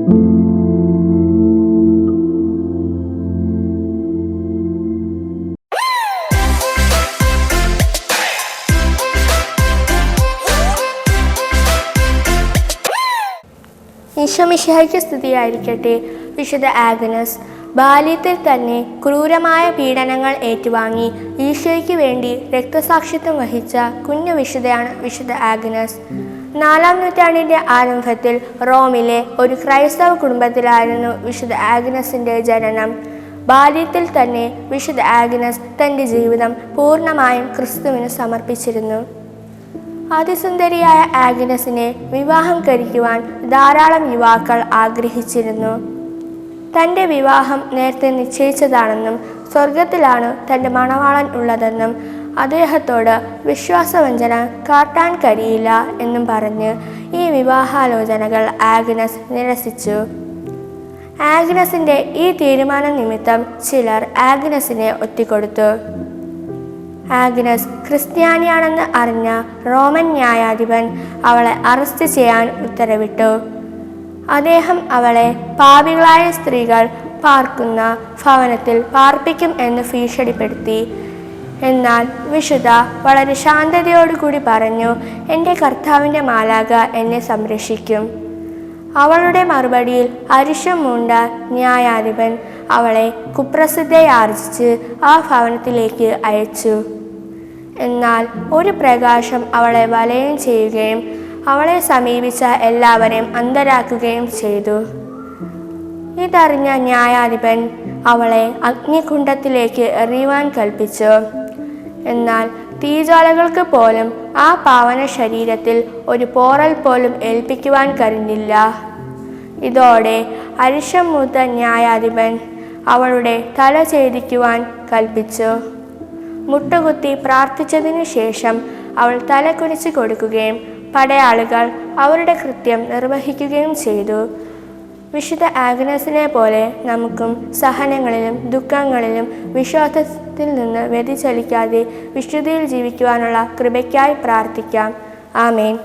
ഈശോ മിശിഹായ്ക്ക് സ്തുതിയായിരിക്കട്ടെ. വിശുദ്ധ ആഗ്നസ് ബാല്യത്തിൽ തന്നെ ക്രൂരമായ പീഡനങ്ങൾ ഏറ്റുവാങ്ങി ഈശോയ്ക്ക് വേണ്ടി രക്തസാക്ഷിത്വം വഹിച്ച കുഞ്ഞു വിശുദ്ധയാണ് വിശുദ്ധ ആഗ്നസ്. 4-ാം നൂറ്റാണ്ടിൻ്റെ ആരംഭത്തിൽ റോമിലെ ഒരു ക്രൈസ്തവ കുടുംബത്തിലായിരുന്നു വിശുദ്ധ ആഗ്നസിൻ്റെ ജനനം. ബാല്യത്തിൽ തന്നെ വിശുദ്ധ ആഗ്നസ് തൻ്റെ ജീവിതം പൂർണ്ണമായും ക്രിസ്തുവിന് സമർപ്പിച്ചിരുന്നു. അതിസുന്ദരിയായ ആഗ്നസിനെ വിവാഹം കഴിക്കുവാൻ ധാരാളം യുവാക്കൾ ആഗ്രഹിച്ചിരുന്നു. തൻ്റെ വിവാഹം നേരത്തെ നിശ്ചയിച്ചതാണെന്നും സ്വർഗത്തിലാണ് തൻ്റെ മണവാളൻ ഉള്ളതെന്നും അദ്ദേഹത്തോട് വിശ്വാസവഞ്ചന കാട്ടാൻ കഴിയില്ല എന്നും പറഞ്ഞ് ഈ വിവാഹാലോചനകൾ ആഗ്നസ് നിരസിച്ചു. ആഗ്നസിൻ്റെ ഈ തീരുമാന നിമിത്തം ചിലർ ആഗ്നസിനെ ഒറ്റിക്കൊടുത്തു. ആഗ്നസ് ക്രിസ്ത്യാനിയാണെന്ന് അറിഞ്ഞ റോമൻ ന്യായാധിപൻ അവളെ അറസ്റ്റ് ചെയ്യാൻ ഉത്തരവിട്ടു. അദ്ദേഹം അവളെ പാപികളായ സ്ത്രീകൾ പാർക്കുന്ന ഭവനത്തിൽ പാർപ്പിക്കും എന്ന് ഭീഷണിപ്പെടുത്തി. എന്നാൽ വിശുദ്ധ വളരെ ശാന്തതയോടുകൂടി പറഞ്ഞു, എൻ്റെ കർത്താവിൻ്റെ മാലാഖ എന്നെ സംരക്ഷിക്കും. അവളുടെ മറുപടിയിൽ അരിശം മൂണ്ട ന്യായാധിപൻ അവളെ കുപ്രസിദ്ധയാർജിച്ച് ആ ഭവനത്തിലേക്ക് അയച്ചു. എന്നാൽ ഒരു പ്രകാശം അവളെ വലയം ചെയ്യുകയും അവളെ സമീപിച്ച എല്ലാവരെയും അന്ധരാക്കുകയും ചെയ്തു. ഇതറിഞ്ഞ ന്യായാധിപൻ അവളെ അഗ്നികുണ്ഡത്തിലേക്ക് എറിയുവാൻ കൽപ്പിച്ചു. എന്നാൽ തീജ്വാലകൾക്ക് പോലും ആ പാവന ശരീരത്തിൽ ഒരു പോറൽ പോലും ഏൽപ്പിക്കുവാൻ കഴിഞ്ഞില്ല. ഇതോടെ അരിശം മൂത്ത ന്യായാധിപൻ അവളുടെ തല ഛേദിക്കുവാൻ കൽപ്പിച്ചു. മുട്ടുകുത്തി പ്രാർത്ഥിച്ചതിനു ശേഷം അവൾ തല കുനിച്ചു കൊടുക്കുകയും പടയാളികൾ അവരുടെ കൃത്യം നിർവഹിക്കുകയും ചെയ്തു. വിശുദ്ധ ആഗ്നസിനെ പോലെ നമുക്കും സഹനങ്ങളിലും ദുഃഖങ്ങളിലും വിശ്വാസത്തിൽ നിന്ന് വ്യതിചലിക്കാതെ വിശുദ്ധിയിൽ ജീവിക്കുവാനുള്ള കൃപയ്ക്കായി പ്രാർത്ഥിക്കാം. ആമേൻ.